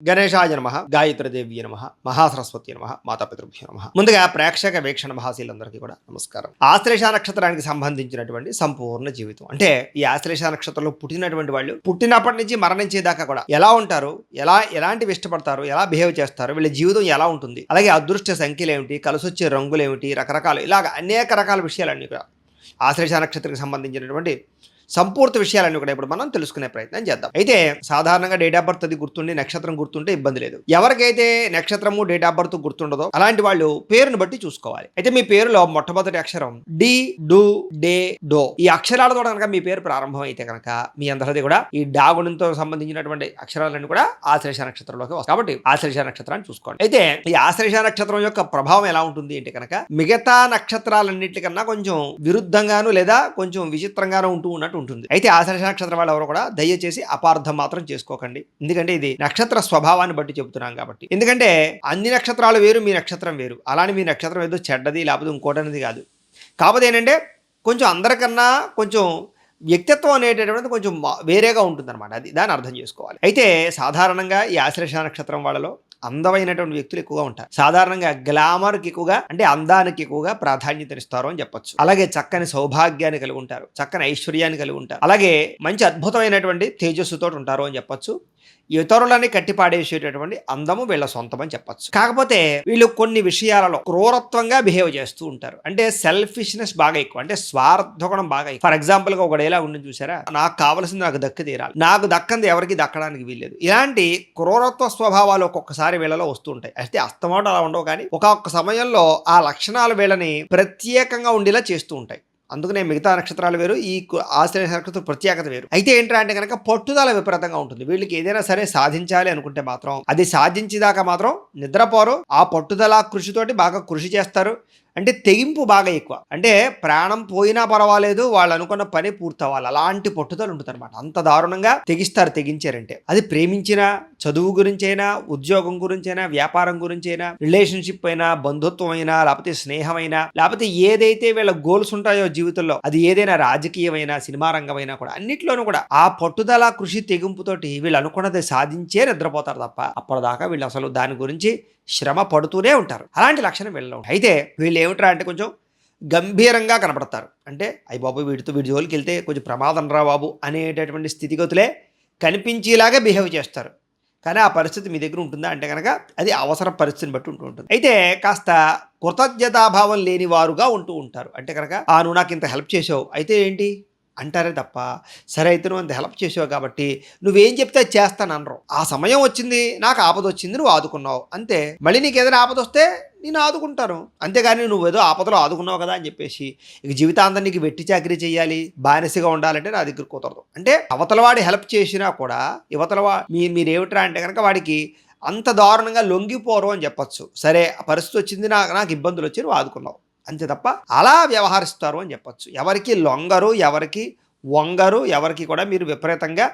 గణేశాయ నమః, గాయత్రీదేవి నమః, మహాసరస్వతి నమః, మాతాపితృభ్యో నమః. ముందుగా ప్రేక్షక వీక్షణ మహాశీలందరికీ కూడా నమస్కారం. ఆశ్లేష నక్షత్రానికి సంబంధించినటువంటి సంపూర్ణ జీవితం అంటే ఈ ఆశ్లేష నక్షత్రంలో పుట్టినటువంటి వాళ్ళు పుట్టినప్పటి నుంచి మరణించేదాకా కూడా ఎలా ఉంటారు, ఎలాంటివి ఇష్టపడతారు, ఎలా బిహేవ్ చేస్తారు, వీళ్ళ జీవితం ఎలా ఉంటుంది, అలాగే అదృష్ట సంఖ్యలు ఏమిటి, కలిసొచ్చే రంగులు ఏమిటి, రకరకాలు ఇలాగ అనేక రకాల విషయాలన్నీ కూడా ఆశ్లేష నక్షత్రానికి సంబంధించినటువంటి సంపూర్తి విషయాలన్నీ కూడా ఇప్పుడు మనం తెలుసుకునే ప్రయత్నం చేద్దాం. అయితే సాధారణంగా డేట్ ఆఫ్ బర్త్ అది గుర్తుండి నక్షత్రం గుర్తుంటే ఇబ్బంది లేదు. ఎవరికైతే నక్షత్రము డేట్ ఆఫ్ బర్త్ గుర్తుండదో అలాంటి వాళ్ళు పేరును బట్టి చూసుకోవాలి. అయితే మీ పేరులో మొట్టమొదటి అక్షరం డి, డు, డే, డో ఈ అక్షరాలతో కనుక మీ పేరు ప్రారంభం అయితే కనుక మీ అందరిది కూడా ఈ డాగుణంతో సంబంధించినటువంటి అక్షరాలన్నీ కూడా ఆశ్లేష నక్షత్రంలోకి వస్తాయి. కాబట్టి ఆశ్లేష నక్షత్రాన్ని చూసుకోండి. అయితే ఈ ఆశ్లేష నక్షత్రం యొక్క ప్రభావం ఎలా ఉంటుంది అంటే కనుక మిగతా నక్షత్రాలన్నింటికన్నా కొంచెం విరుద్ధంగాను లేదా కొంచెం విచిత్రంగాను ఉంటుంది. అయితే ఆశ్లేష నక్షత్రం వాళ్ళు ఎవరు కూడా దయచేసి అపార్థం మాత్రం చేసుకోకండి. ఎందుకంటే ఇది నక్షత్ర స్వభావాన్ని బట్టి చెబుతున్నాం కాబట్టి. ఎందుకంటే అన్ని నక్షత్రాలు వేరు, మీ నక్షత్రం వేరు. అలానే మీ నక్షత్రం ఏదో చెడ్డది లేకపోతే ఇంకోటనేది కాదు. కాకపోతే ఏంటంటే కొంచెం అందరికన్నా కొంచెం వ్యక్తిత్వం అనేటటువంటిది కొంచెం వేరేగా ఉంటుందన్నమాట. అది దాన్ని అర్థం చేసుకోవాలి. అయితే సాధారణంగా ఈ ఆశ్లేష నక్షత్రం వాళ్ళలో అందమైనటువంటి వ్యక్తులు ఎక్కువగా ఉంటారు. సాధారణంగా గ్లామర్కి ఎక్కువగా అంటే అందానికి ఎక్కువగా ప్రాధాన్యతనిస్తారు అని చెప్పొచ్చు. అలాగే చక్కని సౌభాగ్యాన్ని కలిగి ఉంటారు, చక్కని ఐశ్వర్యాన్ని కలిగి ఉంటారు, అలాగే మంచి అద్భుతమైనటువంటి తేజస్సుతో ఉంటారు అని చెప్పొచ్చు. ఇతరులని కట్టిపాడేసేటటువంటి అందము వీళ్ళ సొంతం అని చెప్పొచ్చు. కాకపోతే వీళ్ళు కొన్ని విషయాలలో క్రూరత్వంగా బిహేవ్ చేస్తూ ఉంటారు. అంటే సెల్ఫిష్నెస్ బాగా ఎక్కువ, అంటే స్వార్థగుణం బాగా ఎక్కువ. ఫర్ ఎగ్జాంపుల్ గా ఒక డైలాగ్ ఉంటుంది చూసారా, నాకు కావాల్సింది నాకు దక్కి తీరాలి, నాకు దక్కంది ఎవరికి దక్కడానికి వీల్లేదు. ఇలాంటి క్రూరత్వ స్వభావాలు ఒక్కొక్కసారి వీళ్ళలో వస్తూ ఉంటాయి. అయితే అస్తమానం అలా ఉండవు, కానీ ఒక్కొక్క సమయంలో ఆ లక్షణాలు వీళ్ళని ప్రత్యేకంగా ఉండేలా చేస్తూ ఉంటాయి. అందుకనే మిగతా నక్షత్రాలు వేరు, ఈ ఆశ్లేష నక్షత్రం ప్రత్యేకత వేరు. అయితే ఏంటంటే కనుక పట్టుదల విపరీతంగా ఉంటుంది. వీళ్ళకి ఏదైనా సరే సాధించాలి అనుకుంటే మాత్రం అది సాధించేదాకా మాత్రం నిద్రపోరు. ఆ పట్టుదల కృషితోటి బాగా కృషి చేస్తారు. అంటే తెగింపు బాగా ఎక్కువ. అంటే ప్రాణం పోయినా పర్వాలేదు, వాళ్ళు అనుకున్న పని పూర్తవ్వాలి, అలాంటి పట్టుదల ఉంటుంది అనమాట. అంత దారుణంగా తెగించారంటే అది ప్రేమించినా, చదువు గురించైనా, ఉద్యోగం గురించైనా, వ్యాపారం గురించైనా, రిలేషన్షిప్ అయినా, బంధుత్వం అయినా, లేకపోతే స్నేహమైనా, లేకపోతే ఏదైతే వీళ్ళ గోల్స్ ఉంటాయో జీవితంలో, అది ఏదైనా రాజకీయమైనా, సినిమా రంగమైనా కూడా అన్నిట్లోనూ కూడా ఆ పట్టుదల కృషి తెగింపుతోటి వీళ్ళు అనుకున్నది సాధించే నిద్రపోతారు తప్ప అప్పటిదాకా వీళ్ళు అసలు దాని గురించి శ్రమ పడుతూనే ఉంటారు. అలాంటి లక్షణం వీళ్ళలో ఉంటాయి. అయితే వీళ్ళు ఏమిట్రా అంటే కొంచెం గంభీరంగా కనపడతారు. అంటే అయ్యి బాబు వీడి జోలికి వెళ్తే కొంచెం ప్రమాదం రా బాబు అనేటటువంటి స్థితిగతులే కనిపించేలాగా బిహేవ్ చేస్తారు. కానీ ఆ పరిస్థితి మీ దగ్గర ఉంటుందా అంటే కనుక అది అవసర పరిస్థితిని బట్టి ఉంటుంది. అయితే కాస్త కృతజ్ఞతాభావం లేని వారుగా ఉంటూ ఉంటారు. అంటే కనుక నువ్వు నాకు ఇంత హెల్ప్ చేసావు అయితే ఏంటి అంటారే తప్ప, సరే అయితే నువ్వు అంత హెల్ప్ చేసావు కాబట్టి నువ్వేం చెప్తే చేస్తాను అనరు. ఆ సమయం వచ్చింది, నాకు ఆపద వచ్చింది, నువ్వు ఆదుకున్నావు అంతే. మళ్ళీ నీకు ఏదైనా ఆపద వస్తే నేను ఆదుకుంటాను, అంతేగాని నువ్వు ఏదో ఆపదలో ఆదుకున్నావు కదా అని చెప్పేసి ఇక జీవితాంతం నీకు వెట్టి చాకరీ చేయాలి, బానిసగా ఉండాలంటే నా దగ్గర కుదరదు. అంటే అవతలవాడి హెల్ప్ చేసినా కూడా మీరేమిట్రా అంటే కనుక వాడికి అంత దారుణంగా లొంగిపోరు అని చెప్పచ్చు. సరే ఆ పరిస్థితి వచ్చింది, నాకు ఇబ్బందులు వచ్చి నువ్వు ఆదుకున్నావు అంతే తప్ప అలా వ్యవహరిస్తారు అని చెప్పచ్చు. ఎవరికి లొంగరు, ఎవరికి వంగరు, ఎవరికి కూడా మీరు విపరీతంగా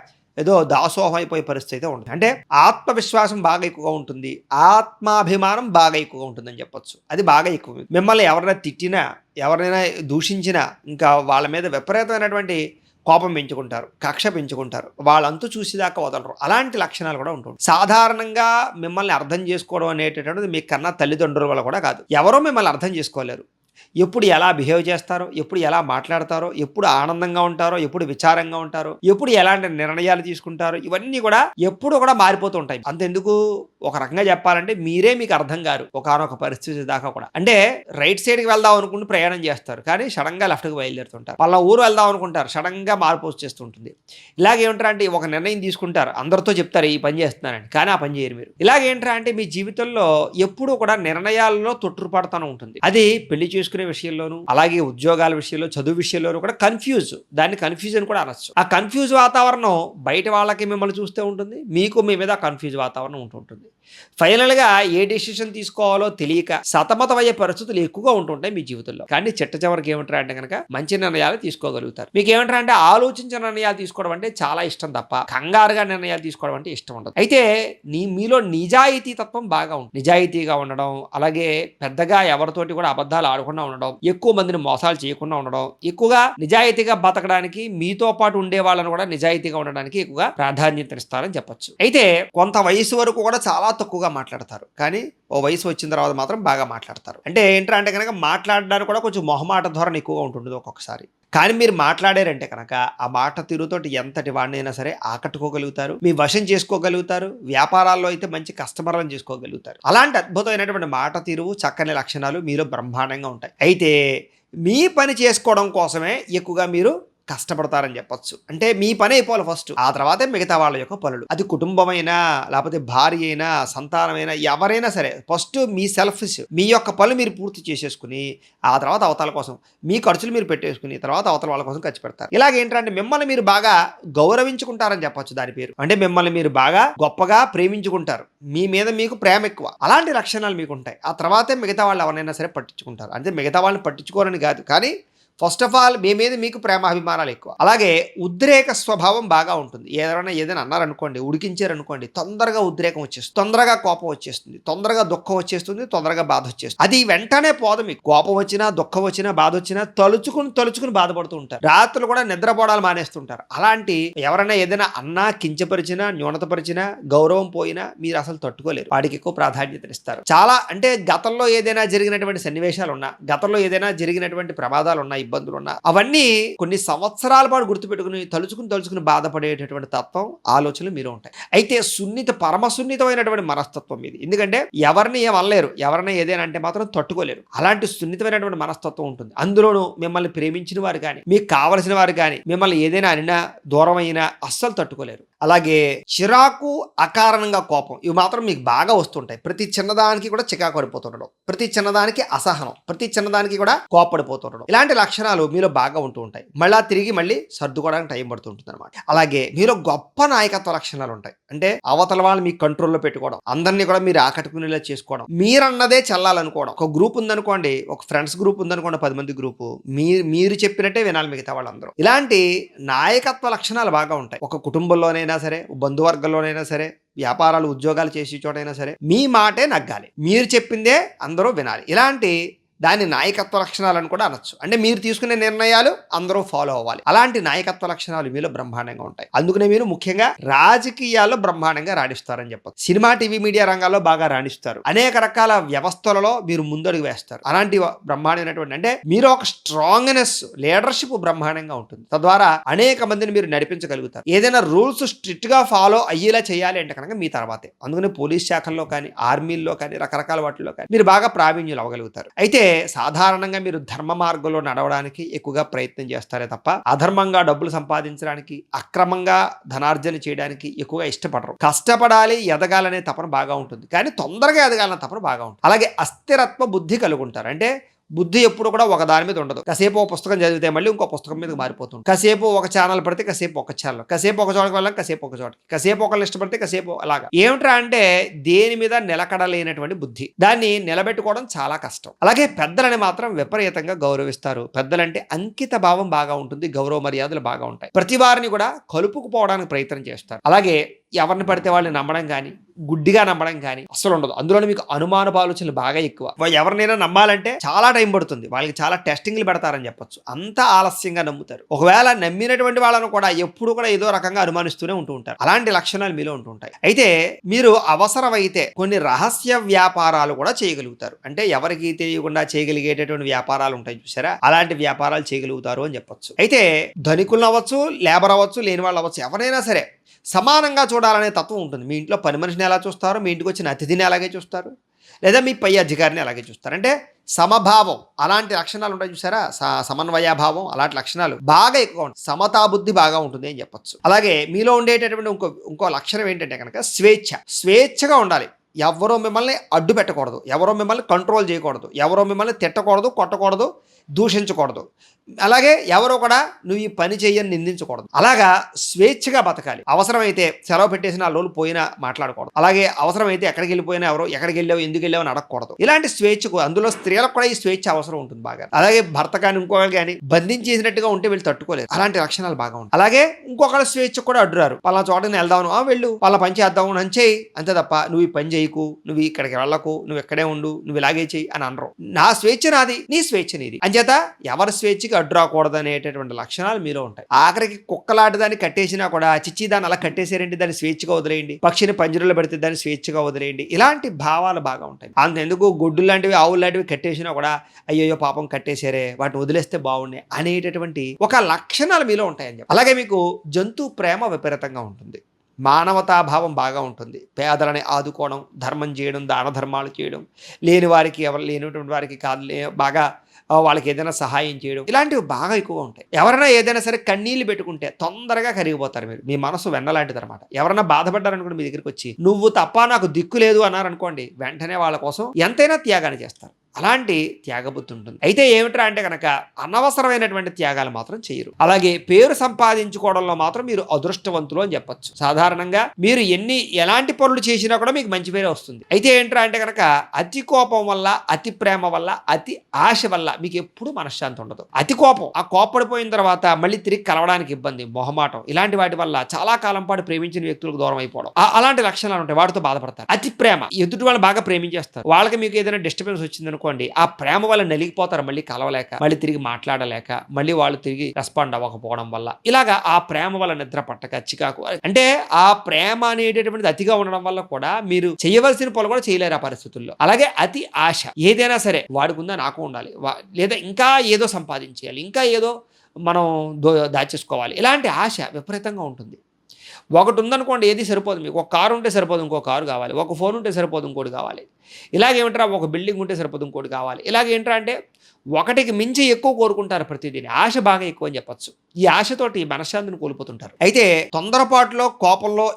ఏదో దాసోహం అయిపోయే పరిస్థితి అయితే ఉంటుంది. అంటే ఆత్మవిశ్వాసం బాగా ఎక్కువగా ఉంటుంది, ఆత్మాభిమానం బాగా ఎక్కువగా ఉంటుందని చెప్పొచ్చు. అది బాగా ఎక్కువ. మిమ్మల్ని ఎవరైనా తిట్టినా, ఎవరైనా దూషించినా ఇంకా వాళ్ళ మీద విపరీతమైనటువంటి కోపం పెంచుకుంటారు, కక్ష పెంచుకుంటారు, వాళ్ళంతూ చూసేదాకా వదలరు. అలాంటి లక్షణాలు కూడా ఉంటుంది. సాధారణంగా మిమ్మల్ని అర్థం చేసుకోవడం అనేటటువంటిది మీ కన్నా తల్లిదండ్రుల వల్ల కూడా కాదు. ఎవరో మిమ్మల్ని అర్థం చేసుకోలేరు. ఎప్పుడు ఎలా బిహేవ్ చేస్తారో, ఎప్పుడు ఎలా మాట్లాడతారో, ఎప్పుడు ఆనందంగా ఉంటారో, ఎప్పుడు విచారంగా ఉంటారో, ఎప్పుడు ఎలాంటి నిర్ణయాలు తీసుకుంటారో, ఇవన్నీ కూడా ఎప్పుడు కూడా మారిపోతూ ఉంటాయి. అంతెందుకు ఒక రకంగా చెప్పాలంటే మీరే మీకు అర్థం కారు ఒకనొక పరిస్థితి దాకా కూడా. అంటే రైట్ సైడ్కి వెళ్దాం అనుకుంటూ ప్రయాణం చేస్తారు, కానీ సడన్గా లెఫ్ట్కి బయలుదేరుతుంటారు. వాళ్ళ ఊరు వెళ్దాం అనుకుంటారు, సడన్గా మార్పు వచ్చేస్తుంటుంది. ఇలాగేంటారా అంటే ఒక నిర్ణయం తీసుకుంటారు, అందరితో చెప్తారు ఈ పని చేస్తున్నారని, కానీ ఆ పని చేయరు మీరు. ఇలాగేంటారా అంటే మీ జీవితంలో ఎప్పుడూ కూడా నిర్ణయాలలో తొట్టుపడతానే ఉంటుంది. అది పెళ్లి చేసుకునే విషయంలోనూ, అలాగే ఉద్యోగాల విషయంలో, చదువు విషయంలోనూ కూడా దాన్ని కన్ఫ్యూజన్ కూడా అనొచ్చు. ఆ కన్ఫ్యూజ్ వాతావరణం బయట వాళ్ళకి మిమ్మల్ని చూస్తూ ఉంటుంది, మీకు మీ మీద కన్ఫ్యూజ్ వాతావరణం ఉంటుంటుంది. ఫైనల్గా ఏ డెసిషన్ తీసుకోవాలో తెలియక సతమతమయ్యే పరిస్థితులు ఎక్కువగా ఉంటుంటాయి మీ జీవితంలో. కానీ చిట్ట చివరికి ఏమంటారు అంటే కనుక మంచి నిర్ణయాలు తీసుకోగలుగుతారు. మీకు ఏమంటారు అంటే ఆలోచించిన నిర్ణయాలు తీసుకోవడం అంటే చాలా ఇష్టం తప్ప కంగారుగా నిర్ణయాలు తీసుకోవడం అంటే ఇష్టం ఉండదు. అయితే మీలో నిజాయితీ తత్వం బాగా ఉంటుంది. నిజాయితీగా ఉండడం, అలాగే పెద్దగా ఎవరితోటి కూడా అబద్ధాలు ఆడకుండా పడకుండా ఉండడం, ఎక్కువ మందిని మోసాలు చేయకుండా ఉండడం, ఎక్కువగా నిజాయితీగా బతకడానికి మీతో పాటు ఉండే వాళ్ళని కూడా నిజాయితీగా ఉండడానికి ఎక్కువగా ప్రాధాన్యత ఇస్తారని చెప్పొచ్చు. అయితే కొంత వయసు వరకు కూడా చాలా తక్కువగా మాట్లాడతారు, కానీ ఓ వయసు వచ్చిన తర్వాత మాత్రం బాగా మాట్లాడతారు. అంటే ఏంటంటే అంటే కనుక మాట్లాడడానికి కూడా కొంచెం మొహమాట ధోరణి ఎక్కువగా ఉంటుంది ఒక్కొక్కసారి. కానీ మీరు మాట్లాడారంటే కనుక ఆ మాట తీరుతోటి ఎంతటి వాడినైనా సరే ఆకట్టుకోగలుగుతారు, మీ వశం చేసుకోగలుగుతారు, వ్యాపారాల్లో అయితే మంచి కస్టమర్లను చేసుకోగలుగుతారు. అలాంటి అద్భుతమైనటువంటి మాట తీరు, చక్కని లక్షణాలు మీలో బ్రహ్మాండంగా ఉంటాయి. అయితే మీ పని చేసుకోవడం కోసమే ఎక్కువగా మీరు కష్టపడతారని చెప్పొచ్చు. అంటే మీ పని అయిపోవాలి ఫస్ట్, ఆ తర్వాతే మిగతా వాళ్ళ యొక్క పనులు. అది కుటుంబమైనా, లేకపోతే భార్య అయినా, సంతానమైనా, ఎవరైనా సరే ఫస్ట్ మీ సెల్ఫిష్, మీ యొక్క పనులు మీరు పూర్తి చేసేసుకుని ఆ తర్వాత అవతల కోసం మీ ఖర్చులు మీరు పెట్టేసుకుని తర్వాత అవతల వాళ్ళ కోసం ఖర్చు పెడతారు. ఇలాగేంటంటే మిమ్మల్ని మీరు బాగా గౌరవించుకుంటారని చెప్పొచ్చు దాని పేరు. అంటే మిమ్మల్ని మీరు బాగా గొప్పగా ప్రేమించుకుంటారు, మీ మీద మీకు ప్రేమ ఎక్కువ. అలాంటి లక్షణాలు మీకు ఉంటాయి. ఆ తర్వాతే మిగతా వాళ్ళు ఎవరైనా సరే పట్టించుకుంటారు. అంటే మిగతా వాళ్ళని పట్టించుకోరని కాదు, కానీ ఫస్ట్ ఆఫ్ ఆల్ మీ మీద మీకు ప్రేమాభిమానాలు ఎక్కువ. అలాగే ఉద్రేక స్వభావం బాగా ఉంటుంది. ఏదైనా అన్నారనుకోండి, ఉడికించారనుకోండి, తొందరగా ఉద్రేకం వచ్చేస్తుంది, తొందరగా కోపం వచ్చేస్తుంది, తొందరగా దుఃఖం వచ్చేస్తుంది, తొందరగా బాధ వచ్చేస్తుంది. అది వెంటనే పోదు. మీకు కోపం వచ్చినా, దుఃఖం వచ్చినా, బాధ వచ్చినా తలుచుకుని బాధపడుతూ ఉంటారు. రాత్రులు కూడా నిద్రపోవడాలు మానేస్తుంటారు. అలాంటి ఎవరైనా ఏదైనా అన్నా, కించపరిచినా, న్యూనతపరిచినా, గౌరవం పోయినా మీరు అసలు తట్టుకోలేరు. వాడికి ఎక్కువ ప్రాధాన్యత ఇస్తారు. చాలా అంటే గతంలో ఏదైనా జరిగినటువంటి సన్నివేశాలు ఉన్నా, గతంలో ఏదైనా జరిగినటువంటి ప్రమాదాలు ఉన్నాయి, ఇబ్బందులు ఉన్నా, అవన్నీ కొన్ని సంవత్సరాల పాటు గుర్తుపెట్టుకుని తలుచుకుని బాధపడేటటువంటి తత్వం, ఆలోచనలు మీరు ఉంటాయి. అయితే పరమ సున్నితమైనటువంటి మనస్తత్వం ఇది. ఎందుకంటే ఎవరిని ఏమనలేరు, ఎవరైనా ఏదైనా అంటే మాత్రం తట్టుకోలేరు. అలాంటి సున్నితమైనటువంటి మనస్తత్వం ఉంటుంది. అందులోనూ మిమ్మల్ని ప్రేమించిన వారు కానీ, మీకు కావలసిన వారు కానీ మిమ్మల్ని ఏదైనా అనినా, దూరం అయినా అస్సలు తట్టుకోలేరు. అలాగే చిరాకు, అకారణంగా కోపం, ఇవి మాత్రం మీకు బాగా వస్తుంటాయి. ప్రతి చిన్నదానికి కూడా చికాకు పడిపోతుండడం, ప్రతి చిన్నదానికి అసహనం, ప్రతి చిన్నదానికి కూడా కోపడిపోతుండడం, ఇలాంటి లక్షణాలు మీలో బాగా ఉంటూ ఉంటాయి. మళ్ళీ సర్దుకోవడానికి టైం పడుతుంటుంది అనమాట. అలాగే మీలో గొప్ప నాయకత్వ లక్షణాలు ఉంటాయి. అంటే అవతల వాళ్ళు మీ కంట్రోల్లో పెట్టుకోవడం, అందరినీ కూడా మీరు ఆకట్టుకునేలా చేసుకోవడం, మీరన్నదే చల్లాలనుకోవడం. ఒక గ్రూప్ ఉందనుకోండి, ఒక ఫ్రెండ్స్ గ్రూప్ ఉందనుకోండి, 10 మంది గ్రూపు, మీరు చెప్పినట్టే వినాలి మిగతా వాళ్ళందరూ. ఇలాంటి నాయకత్వ లక్షణాలు బాగా ఉంటాయి. ఒక కుటుంబంలోనైనా సరే, బంధువర్గంలోనైనా సరే, వ్యాపారాలు, ఉద్యోగాలు చేసే చోటైనా సరే మీ మాటే నగ్గాలి, మీరు చెప్పిందే అందరూ వినాలి. ఇలాంటి దాన్ని నాయకత్వ లక్షణాలను కూడా అనొచ్చు. అంటే మీరు తీసుకునే నిర్ణయాలు అందరూ ఫాలో అవ్వాలి. అలాంటి నాయకత్వ లక్షణాలు మీలో బ్రహ్మాండంగా ఉంటాయి. అందుకనే మీరు ముఖ్యంగా రాజకీయాల్లో బ్రహ్మాండంగా రాణిస్తారని చెప్పచ్చు. సినిమా, టీవీ, మీడియా రంగాల్లో బాగా రాణిస్తారు. అనేక రకాల వ్యవస్థలలో మీరు ముందడుగు వేస్తారు. అలాంటి బ్రహ్మాండమైనటువంటి, అంటే మీరు ఒక స్ట్రాంగ్నెస్, లీడర్షిప్ బ్రహ్మాండంగా ఉంటుంది. తద్వారా అనేక మందిని మీరు నడిపించగలుగుతారు. ఏదైనా రూల్స్ స్ట్రిక్ట్ గా ఫాలో అయ్యేలా చేయాలి అంటే కనుక మీ తర్వాతే. అందుకని పోలీస్ శాఖల్లో కానీ, ఆర్మీల్లో కానీ, రకరకాల వాటిల్లో కానీ మీరు బాగా ప్రావీణ్యులు అవ్వగలుగుతారు. అయితే సాధారణంగా మీరు ధర్మ మార్గంలో నడవడానికి ఎక్కువగా ప్రయత్నం చేస్తారే తప్ప అధర్మంగా డబ్బులు సంపాదించడానికి, అక్రమంగా ధనార్జన చేయడానికి ఎక్కువగా ఇష్టపడరు. కష్టపడాలి, ఎదగాలనే తపన బాగా ఉంటుంది, కానీ తొందరగా ఎదగాలనే తపన బాగా ఉంటుంది. అలాగే అస్థిరత్వ బుద్ధి కలుగుంటారు. అంటే బుద్ధి ఎప్పుడు కూడా ఒక దాని మీద ఉండదు. కాసేపు ఒక పుస్తకం చదివితే మళ్ళీ ఇంకో పుస్తకం మీద మారిపోతుంది. కాసేపు ఒక ఛానల్ పడితే కాసేపు ఒక ఛానల్, కాసేపు ఒక చోటకి వెళ్ళాం, కాసేపు ఒక చోటకి, కాసేపు ఒకళ్ళు ఇష్టపడితే కాసేపు అలాగా. ఏమిట్రా అంటే దేని మీద నిలకడలేనటువంటి బుద్ధి, దాన్ని నిలబెట్టుకోవడం చాలా కష్టం. అలాగే పెద్దలని మాత్రం విపరీతంగా గౌరవిస్తారు. పెద్దలంటే అంకిత భావం బాగా ఉంటుంది, గౌరవ మర్యాదలు బాగా ఉంటాయి. ప్రతి వారిని కూడా కలుపుకుపోవడానికి ప్రయత్నం చేస్తారు. అలాగే ఎవరిని పడితే వాళ్ళని నమ్మడం కానీ, గుడ్డిగా నమ్మడం కానీ అస్సలు ఉండదు. అందులోనే మీకు అనుమానపు ఆలోచనలు బాగా ఎక్కువ. ఎవరినైనా నమ్మాలంటే చాలా టైం పడుతుంది, వాళ్ళకి చాలా టెస్టింగ్లు పెడతారని చెప్పొచ్చు. అంత ఆలస్యంగా నమ్ముతారు. ఒకవేళ నమ్మినటువంటి వాళ్ళను కూడా ఎప్పుడు కూడా ఏదో రకంగా అనుమానిస్తూనే ఉంటూ ఉంటారు. అలాంటి లక్షణాలు మీలో ఉంటూ ఉంటాయి. అయితే మీరు అవసరమైతే కొన్ని రహస్య వ్యాపారాలు కూడా చేయగలుగుతారు. అంటే ఎవరికి తెలియకుండా చేయగలిగేటటువంటి వ్యాపారాలు ఉంటాయి చూసారా, అలాంటి వ్యాపారాలు చేయగలుగుతారు అని చెప్పొచ్చు. అయితే ధనికులు అవ్వచ్చు, లేబర్ అవ్వచ్చు, లేని వాళ్ళు అవ్వచ్చు, ఎవరైనా సరే సమానంగా చూడాలనే తత్వం ఉంటుంది. మీ ఇంట్లో పని మనిషిని ఎలా చూస్తారు, మీ ఇంటికి వచ్చిన అతిథిని అలాగే చూస్తారు, లేదా మీ పై అధికారిని అలాగే చూస్తారు. అంటే సమభావం, అలాంటి లక్షణాలు ఉంటాయి చూసారా, సమన్వయభావం, అలాంటి లక్షణాలు బాగా ఎక్కువ ఉంటాయి. సమతాబుద్ధి బాగా ఉంటుంది అని చెప్పొచ్చు. అలాగే మీలో ఉండేటటువంటి ఇంకో లక్షణం ఏంటంటే కనుక స్వేచ్ఛగా ఉండాలి. ఎవరో మిమ్మల్ని అడ్డు పెట్టకూడదు, ఎవరో మిమ్మల్ని కంట్రోల్ చేయకూడదు, ఎవరో మిమ్మల్ని తిట్టకూడదు, కొట్టకూడదు, దూషించకూడదు. అలాగే ఎవరో కూడా నువ్వు ఈ పని చెయ్యని నిందించకూడదు. అలాగా స్వేచ్ఛగా బతకాలి. అవసరమైతే సెలవు పెట్టేసి 4 రోజులు పోయినా మాట్లాడకూడదు. అలాగే అవసరమైతే ఎక్కడికి వెళ్ళిపోయినా ఎవరో ఎక్కడికి వెళ్ళావు, ఎందుకు వెళ్ళావు అని అడగకూడదు. ఇలాంటి స్వేచ్ఛకు, అందులో స్త్రీలకు కూడా ఈ స్వేచ్ఛ అవసరం ఉంటుంది బాగా. అలాగే భర్త కానీ ఇంకొకరు కానీ బంధించేసినట్టుగా ఉంటే వీళ్ళు తట్టుకోలేదు. అలాంటి లక్షణాలు బాగా ఉంటాయి. అలాగే ఇంకొకళ్ళ స్వేచ్ఛ కూడా అడ్డురారు. వాళ్ళ చోటని వెళ్దాం, వెళ్ళు, వాళ్ళ పని చేద్దాం అని చేయి, అంతే తప్ప నువ్వు ఈ పని చేయి చేయకు, నువ్వు ఇక్కడికి వెళ్ళకు, నువ్వు ఎక్కడే ఉండు, నువ్వు ఇలాగే చెయ్యి అని అనరు. నా స్వేచ్ఛ నాది, నీ స్వేచ్ఛ నీది. అంచేత ఎవరి స్వేచ్ఛకి అడ్డు రాకూడదు అనేటటువంటి లక్షణాలు మీలో ఉంటాయి. ఆఖరికి కుక్కలాంటి దాన్ని కట్టేసినా కూడా చిచ్చి దాన్ని అలా కట్టేసారేంటి, దాన్ని స్వేచ్ఛగా వదిలేయండి, పక్షిని పంజరంలో పెడితే దాన్ని స్వేచ్ఛగా వదిలేయండి, ఇలాంటి భావాలు బాగా ఉంటాయి. అంతెందుకు గొడ్డు లాంటివి, ఆవులు లాంటివి కట్టేసినా కూడా అయ్యో పాపం కట్టేసారే, వాటిని వదిలేస్తే బాగుండే అనేటటువంటి ఒక లక్షణాలు మీలో ఉంటాయని చెప్పి. అలాగే మీకు జంతు ప్రేమ విపరీతంగా ఉంటుంది, మానవతాభావం బాగా ఉంటుంది, పేదలని ఆదుకోవడం, ధర్మం చేయడం, దాన ధర్మాలు చేయడం, లేని వారికి, ఎవరు లేనటువంటి వారికి కాదు బాగా వాళ్ళకి ఏదైనా సహాయం చేయడం, ఇలాంటివి బాగా ఎక్కువగా ఉంటాయి. ఎవరైనా ఏదైనా సరే కన్నీళ్ళు పెట్టుకుంటే తొందరగా కరిగిపోతారు మీరు. మీ మనసు వెన్నలాంటిది అనమాట. ఎవరైనా బాధపడ్డారనుకోండి, మీ దగ్గరికి వచ్చి నువ్వు తప్ప నాకు దిక్కు లేదు అన్నారనుకోండి, వెంటనే వాళ్ళ కోసం ఎంతైనా త్యాగాన్ని చేస్తారు. అలాంటి త్యాగబుద్ధి ఉంటుంది. అయితే ఏమిట్రా అంటే కనుక అనవసరమైనటువంటి త్యాగాలు మాత్రం చేయరు. అలాగే పేరు సంపాదించుకోవడంలో మాత్రం మీరు అదృష్టవంతులు అని చెప్పొచ్చు. సాధారణంగా మీరు ఎలాంటి పనులు చేసినా కూడా మీకు మంచి పేరే వస్తుంది. అయితే ఏంట్రా అంటే కనుక అతి కోపం వల్ల, అతి ప్రేమ వల్ల, అతి ఆశ వల్ల మీకు ఎప్పుడు మనశ్శాంతి ఉండదు. అతి కోపం, ఆ కోపడిపోయిన తర్వాత మళ్ళీ తిరిగి కలవడానికి ఇబ్బంది, మొహమాటం, ఇలాంటి వాటి వల్ల చాలా కాలం పాటు ప్రేమించిన వ్యక్తులకు దూరం అయిపోవడం, అలాంటి లక్షణాలు ఉంటాయి. వాటితో బాధపడతారు. అతి ప్రేమ, ఎదుటి వాళ్ళు బాగా ప్రేమించేస్తారు. వాళ్ళకి మీకు ఏదైనా డిస్టర్బెన్స్ వచ్చింది అనుకోండి, ఆ ప్రేమ వల్ల నలిగిపోతారు, మళ్ళీ కలవలేక, మళ్ళీ తిరిగి మాట్లాడలేక, మళ్ళీ వాళ్ళు తిరిగి రెస్పాండ్ అవ్వకపోవడం వల్ల. ఇలాగా ఆ ప్రేమ వల్ల నిద్ర పట్టక, చికాకు, అంటే ఆ ప్రేమ అనేటటువంటిది అతిగా ఉండడం వల్ల కూడా మీరు చేయవలసిన పనులు కూడా చేయలేరు ఆ పరిస్థితుల్లో. అలాగే అతి ఆశ, ఏదైనా సరే వాడుకుందా నాకు ఉండాలి, లేదా ఇంకా ఏదో సంపాదించేయాలి, ఇంకా ఏదో మనం దాచేసుకోవాలి, ఇలాంటి ఆశ విపరీతంగా ఉంటుంది. ఒకటి ఉందనుకోండి, ఏది సరిపోదు మీకు. ఒక కారు ఉంటే సరిపోదు, ఇంకో కారు కావాలి. ఒక ఫోన్ ఉంటే సరిపోదు, ఇంకోటి కావాలి. ఇలాగేమిట్రా, ఒక బిల్డింగ్ ఉంటే సరిపోదు, ఇంకోటి కావాలి. ఇలాగేంట్రా అంటే ఒకటికి మించి ఎక్కువ కోరుకుంటారు ప్రతిదీని. ఆశ బాగా ఎక్కువ అని చెప్పచ్చు. ఈ ఆశతోటి మనశ్శాంతిని కోల్పోతుంటారు. అయితే తొందరపాటులో, కోపంలో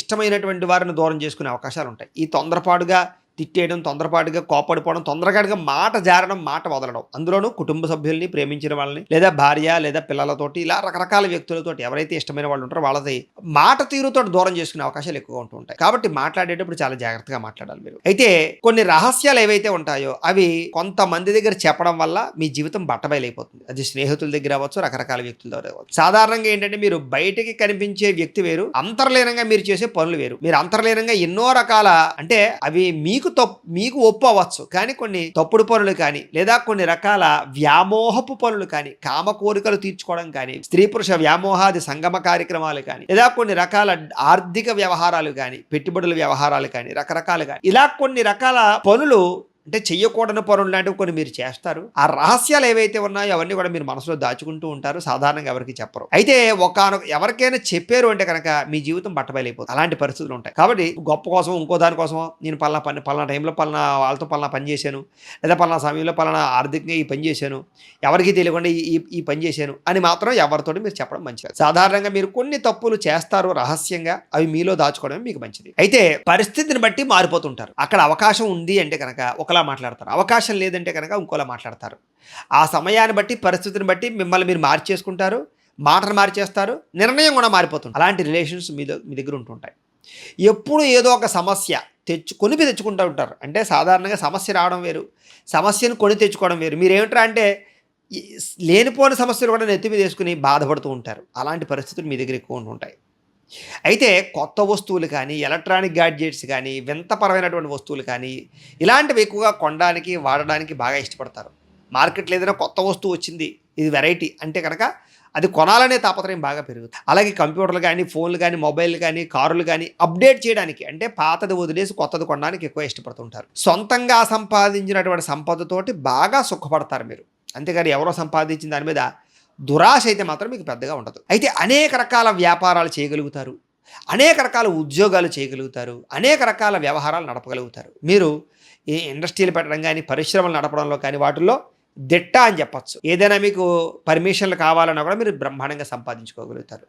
ఇష్టమైనటువంటి వారిని దూరం చేసుకునే అవకాశాలు ఉంటాయి. ఈ తొందరపాటుగా తిట్టేయడం, తొందరపాటుగా కోపడిపోవడం, తొందరగా మాట జారడం, మాట వదలడం, అందులోనూ కుటుంబ సభ్యుల్ని, ప్రేమించిన వాళ్ళని, లేదా భార్య లేదా పిల్లలతోటి, ఇలా రకరకాల వ్యక్తులతోటి ఎవరైతే ఇష్టమైన వాళ్ళు ఉంటారో వాళ్ళది మాట తీరుతో దూరం చేసుకునే అవకాశాలు ఎక్కువగా ఉంటూ ఉంటాయి. కాబట్టి మాట్లాడేటప్పుడు చాలా జాగ్రత్తగా మాట్లాడాలి మీరు. అయితే కొన్ని రహస్యాలు ఏవైతే ఉంటాయో అవి కొంతమంది దగ్గర చెప్పడం వల్ల మీ జీవితం బట్టబయలైపోతుంది. అది స్నేహితుల దగ్గర అవ్వచ్చు, రకరకాల వ్యక్తుల దగ్గర అవ్వచ్చు. సాధారణంగా ఏంటంటే మీరు బయటికి కనిపించే వ్యక్తి వేరు, అంతర్లీనంగా మీరు చేసే పనులు వేరు. మీరు అంతర్లీనంగా ఎన్నో రకాల, అంటే అవి మీకు ఒప్పు అవ్వచ్చు, కానీ కొన్ని తప్పుడు పనులు కానీ, లేదా కొన్ని రకాల వ్యామోహపు పనులు కానీ, కామ కోరికలు తీర్చుకోవడం కానీ, స్త్రీ పురుష వ్యామోహాది సంగమ కార్యక్రమాలు కానీ, లేదా కొన్ని రకాల ఆర్థిక వ్యవహారాలు కానీ, పెట్టుబడుల వ్యవహారాలు కానీ, రకరకాలు కానీ, ఇలా కొన్ని రకాల పనులు, అంటే చెయ్యకూడని పనులు లాంటివి కొన్ని మీరు చేస్తారు. ఆ రహస్యాలు ఏవైతే ఉన్నాయో అవన్నీ కూడా మీరు మనసులో దాచుకుంటూ ఉంటారు. సాధారణంగా ఎవరికి చెప్పరు. అయితే ఎవరికైనా చెప్పారు అంటే కనుక మీ జీవితం బట్టబయలైపోతుంది. అలాంటి పరిస్థితులు ఉంటాయి. కాబట్టి గొప్ప కోసం, ఇంకో దానికోసం నేను పలానా టైంలో వాళ్ళతో పలానా పని చేశాను, లేదా పలానా సమయంలో పలానా ఆర్థికంగా ఈ పని చేశాను, ఎవరికి తెలియకుండా ఈ పని చేశాను అని మాత్రం ఎవరితోటి మీరు చెప్పడం మంచిది. సాధారణంగా మీరు కొన్ని తప్పులు చేస్తారు రహస్యంగా, అవి మీలో దాచుకోవడం మీకు మంచిది. అయితే పరిస్థితిని బట్టి మారిపోతుంటారు. అక్కడ అవకాశం ఉంది అంటే కనుక ఒకలా మాట్లాడతారు, అవకాశం లేదంటే కనుక ఇంకోలా మాట్లాడతారు. ఆ సమయాన్ని బట్టి, పరిస్థితిని బట్టి మిమ్మల్ని మీరు మార్చేసుకుంటారు, మాటను మార్చేస్తారు, నిర్ణయం కూడా మారిపోతుంది. అలాంటి రిలేషన్స్ మీ దగ్గర ఉంటుంటాయి. ఎప్పుడు ఏదో ఒక సమస్య తెచ్చుకుంటూ ఉంటారు. అంటే సాధారణంగా సమస్య రావడం వేరు, సమస్యను కొని తెచ్చుకోవడం వేరు. మీరేమిట్రా అంటే లేనిపోని సమస్యలు కూడా నెత్తి మీద వేసుకుని బాధపడుతూ ఉంటారు. అలాంటి పరిస్థితులు మీ దగ్గర ఎక్కువ ఉంటుంటాయి. అయితే కొత్త వస్తువులు కానీ, ఎలక్ట్రానిక్ గ్యాడ్జెట్స్ కానీ, వింతపరమైనటువంటి వస్తువులు కానీ, ఇలాంటివి ఎక్కువగా కొనడానికి, వాడడానికి బాగా ఇష్టపడతారు. మార్కెట్లో ఏదైనా కొత్త వస్తువు వచ్చింది, ఇది వెరైటీ అంటే కనుక అది కొనాలనే తాపత్రయం బాగా పెరుగుతుంది. అలాగే కంప్యూటర్లు కానీ, ఫోన్లు కానీ, మొబైల్ కానీ, కారులు కానీ అప్డేట్ చేయడానికి, అంటే పాతది వదిలేసి కొత్తది కొనడానికి ఎక్కువ ఇష్టపడుతుంటారు. సొంతంగా సంపాదించినటువంటి సంపదతోటి బాగా సుఖపడతారు మీరు. అంతేగాని ఎవరో సంపాదించిన దాని మీద దురాశ అయితే మాత్రం మీకు పెద్దగా ఉండదు. అయితే అనేక రకాల వ్యాపారాలు చేయగలుగుతారు, అనేక రకాల ఉద్యోగాలు చేయగలుగుతారు, అనేక రకాల వ్యవహారాలు నడపగలుగుతారు. మీరు ఈ ఇండస్ట్రీలు పెట్టడం కానీ, పరిశ్రమలు నడపడంలో కానీ వాటిల్లో దిట్ట అని చెప్పచ్చు. ఏదైనా మీకు పర్మిషన్లు కావాలన్నా కూడా మీరు బ్రహ్మాండంగా సంపాదించుకోగలుగుతారు.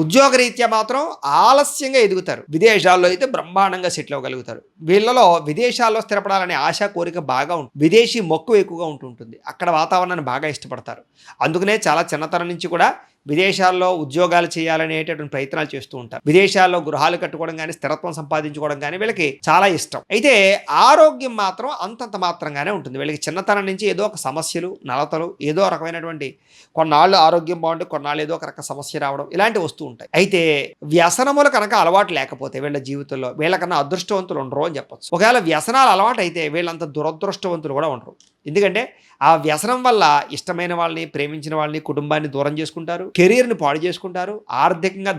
ఉద్యోగరీత్యా మాత్రం ఆలస్యంగా ఎదుగుతారు. విదేశాల్లో అయితే బ్రహ్మాండంగా సెటిల్ అవ్వగలుగుతారు. వీళ్ళలో విదేశాల్లో స్థిరపడాలనే ఆశ, కోరిక బాగా ఉంటుంది. విదేశీ మక్కువ ఎక్కువగా ఉంటుంటుంది. అక్కడ వాతావరణాన్ని బాగా ఇష్టపడతారు. అందుకనే చాలా చిన్నతనం నుంచి కూడా విదేశాల్లో ఉద్యోగాలు చేయాలనేటటువంటి ప్రయత్నాలు చేస్తూ ఉంటారు. విదేశాల్లో గృహాలు కట్టుకోవడం కానీ, స్థిరత్వం సంపాదించుకోవడం కానీ వీళ్ళకి చాలా ఇష్టం. అయితే ఆరోగ్యం మాత్రం అంతంత మాత్రంగానే ఉంటుంది. వీళ్ళకి చిన్నతనం నుంచి ఏదో ఒక సమస్యలు, నలతలు, ఏదో రకమైనటువంటి కొన్నాళ్ళు ఆరోగ్యం బాగుంటే కొన్నాళ్ళు ఏదో ఒక రక సమస్య రావడం ఇలాంటివి వస్తూ ఉంటాయి. అయితే వ్యసనములు కనుక అలవాటు లేకపోతే వీళ్ళ జీవితంలో వీళ్ళకన్నా అదృష్టవంతులు ఉండరు అని చెప్పొచ్చు. ఒకవేళ వ్యసనాలు అలవాటు అయితే వీళ్ళంత దురదృష్టవంతులు కూడా ఉండరు. ఎందుకంటే ఆ వ్యసనం వల్ల ఇష్టమైన వాళ్ళని, ప్రేమించిన వాళ్ళని, కుటుంబాన్ని దూరం చేసుకుంటారు, కెరీర్ని పాడు చేసుకుంటారు, ఆర్థికంగా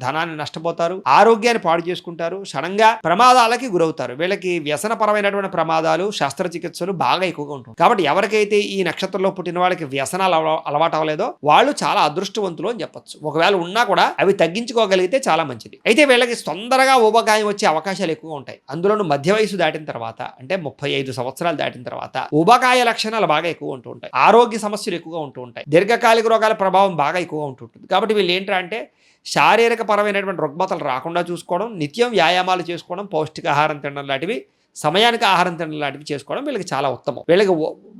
ధనాన్ని నష్టపోతారు, ఆరోగ్యాన్ని పాడు చేసుకుంటారు, సడన్గా ప్రమాదాలకి గురవుతారు. వీళ్ళకి వ్యసనపరమైనటువంటి ప్రమాదాలు, శస్త్రచికిత్సలు బాగా ఎక్కువగా ఉంటుంది. కాబట్టి ఎవరికైతే ఈ నక్షత్రంలో పుట్టిన వాళ్ళకి వ్యసనాలు అలవాటు అవ్వలేదో వాళ్ళు చాలా అదృష్టవంతులు అని చెప్పొచ్చు. ఒకవేళ ఉన్నా కూడా అవి తగ్గించుకోగలిగితే చాలా మంచిది. అయితే వీళ్ళకి తొందరగా ఊబకాయం వచ్చే అవకాశాలు ఎక్కువగా ఉంటాయి. అందులోనూ మధ్య వయసు దాటిన తర్వాత, అంటే 35 సంవత్సరాలు దాటిన తర్వాత ఊబకాయ లక్షణాలు బాగా ఎక్కువ ఉంటూ ఉంటాయి, ఆరోగ్య సమస్యలు ఎక్కువగా ఉంటూ ఉంటాయి, దీర్ఘకాలిక రోగాల ప్రభావం బాగా ఎక్కువగా ఉంటుంటుంది. కాబట్టి వీళ్ళు ఏంటంటే శారీరక పరమైనటువంటి రుగ్మతలు రాకుండా చూసుకోవడం, నిత్యం వ్యాయామాలు చేసుకోవడం, పౌష్టికాహారం తినడం లాంటివి, సమయానికి ఆహారం తినడం లాంటివి చేసుకోవడం వీళ్ళకి చాలా ఉత్తమం. వీళ్ళకి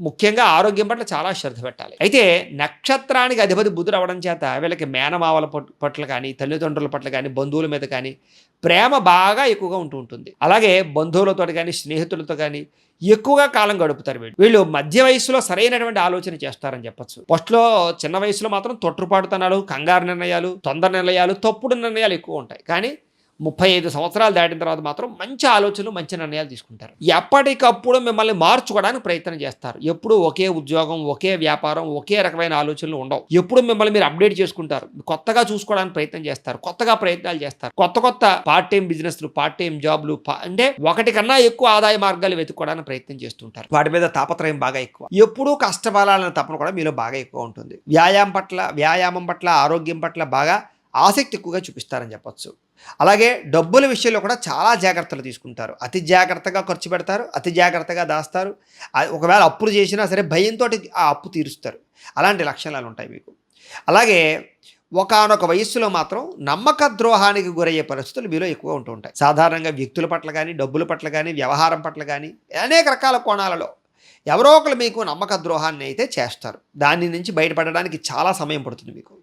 ముఖ్యంగా ఆరోగ్యం పట్ల చాలా శ్రద్ధ పెట్టాలి. అయితే నక్షత్రానికి అధిపతి బుధుడు అవడం చేత వీళ్ళకి మేనమావల పట్ల కానీ, తల్లిదండ్రుల పట్ల కానీ, బంధువుల మీద కానీ ప్రేమ బాగా ఎక్కువగా ఉంటూ ఉంటుంది. అలాగే బంధువులతో కానీ, స్నేహితులతో కానీ ఎక్కువగా కాలం గడుపుతారు. వీళ్ళు మధ్య వయసులో సరైనటువంటి ఆలోచన చేస్తారని చెప్పచ్చు. ఫస్ట్లో చిన్న వయసులో మాత్రం తొట్టుపాటుతనాలు, కంగారు నిర్ణయాలు, తొందర నిర్ణయాలు, తప్పుడు నిర్ణయాలు ఎక్కువ ఉంటాయి. కానీ 35 సంవత్సరాలు దాటిన తర్వాత మాత్రం మంచి ఆలోచనలు, మంచి నిర్ణయాలు తీసుకుంటారు. ఎప్పటికప్పుడు మిమ్మల్ని మార్చుకోవడానికి ప్రయత్నం చేస్తారు. ఎప్పుడు ఒకే ఉద్యోగం, ఒకే వ్యాపారం, ఒకే రకమైన ఆలోచనలు ఉండవు. ఎప్పుడు మిమ్మల్ని మీరు అప్డేట్ చేసుకుంటారు, కొత్తగా చూసుకోవడానికి ప్రయత్నం చేస్తారు, కొత్తగా ప్రయత్నాలు చేస్తారు, కొత్త పార్ట్ టైం బిజినెస్లు, పార్ట్ టైం జాబ్లు, అంటే ఒకటి కన్నా ఎక్కువ ఆదాయ మార్గాలు వెతుక్కోవడానికి ప్రయత్నం చేస్తుంటారు. వాటి మీద తాపత్రయం బాగా ఎక్కువ. ఎప్పుడూ కష్టపడాలనే తపన కూడా మీలో బాగా ఎక్కువ ఉంటుంది. వ్యాయామం పట్ల, ఆరోగ్యం పట్ల బాగా ఆసక్తి ఎక్కువగా చూపిస్తారని చెప్పొచ్చు. అలాగే డబ్బుల విషయంలో కూడా చాలా జాగ్రత్తలు తీసుకుంటారు. అతి జాగ్రత్తగా ఖర్చు పెడతారు, అతి జాగ్రత్తగా దాస్తారు. ఒకవేళ అప్పులు చేసినా సరే భయంతో ఆ అప్పు తీరుస్తారు. అలాంటి లక్షణాలు ఉంటాయి మీకు. అలాగే ఒకానొక వయస్సులో మాత్రం నమ్మక ద్రోహానికి గురయ్యే పరిస్థితులు మీలో ఎక్కువ ఉంటూ ఉంటాయి. సాధారణంగా వ్యక్తుల పట్ల కానీ, డబ్బుల పట్ల కానీ, వ్యవహారం పట్ల కానీ అనేక రకాల కోణాలలో ఎవరో ఒకరు మీకు నమ్మక ద్రోహాన్ని అయితే చేస్తారు. దాని నుంచి బయటపడడానికి చాలా సమయం పడుతుంది మీకు.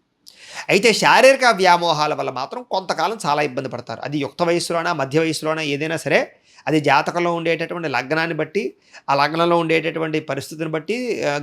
అయితే శారీరక వ్యామోహాల వల్ల మాత్రం కొంతకాలం చాలా ఇబ్బంది పడతారు. అది యుక్త వయసులోనా, మధ్య వయసులోనా, ఏదైనా సరే అది జాతకంలో ఉండేటటువంటి లగ్నాన్ని బట్టి, ఆ లగ్నంలో ఉండేటటువంటి పరిస్థితిని బట్టి,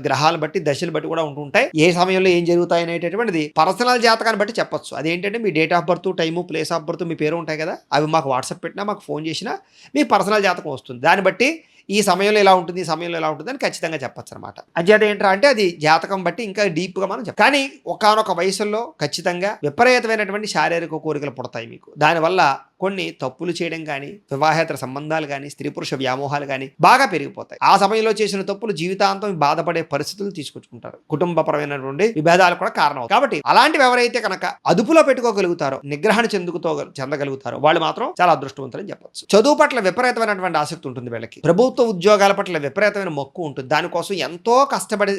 గ్రహాలను బట్టి, దశలు బట్టి కూడా ఉంటుంటాయి. ఏ సమయంలో ఏం జరుగుతాయి అనేటటువంటిది పర్సనల్ జాతకాన్ని బట్టి చెప్పొచ్చు. అదేంటంటే మీ date of birth, time, place of birth, మీ పేరు ఉంటాయి కదా, అవి మాకు వాట్సాప్ పెట్టినా, మాకు ఫోన్ చేసినా మీ పర్సనల్ జాతకం వస్తుంది. దాన్ని బట్టి ఈ సమయంలో ఇలా ఉంటుంది, ఈ సమయంలో ఇలా ఉంటుంది అని ఖచ్చితంగా చెప్పచ్చు అనమాట. అధ్యాత ఏంట్రా అంటే అది జాతకం బట్టి ఇంకా డీప్గా మనం చెప్పాలి. కానీ ఒకానొక వయసులో ఖచ్చితంగా విపరీతమైనటువంటి శారీరక కోరికలు పుడతాయి మీకు. దానివల్ల కొన్ని తప్పులు చేయడం కానీ, వివాహేతర సంబంధాలు కానీ, స్త్రీ పురుష వ్యామోహాలు కానీ బాగా పెరిగిపోతాయి. ఆ సమయంలో చేసిన తప్పులు జీవితాంతం బాధపడే పరిస్థితులు తీసుకొచ్చుకుంటారు. కుటుంబపరమైనటువంటి విభేదాలు కూడా కారణం. కాబట్టి అలాంటివి ఎవరైతే కనుక అదుపులో పెట్టుకోగలుగుతారో, నిగ్రహణ చెందగలుగుతారో వాళ్ళు మాత్రం చాలా అదృష్టవంతులని చెప్పొచ్చు. చదువు పట్ల విపరీతమైనటువంటి ఆసక్తి ఉంటుంది వీళ్ళకి. ప్రభుత్వ ఉద్యోగాల పట్ల విపరీతమైన మక్కువ ఉంటుంది. దానికోసం ఎంతో కష్టపడి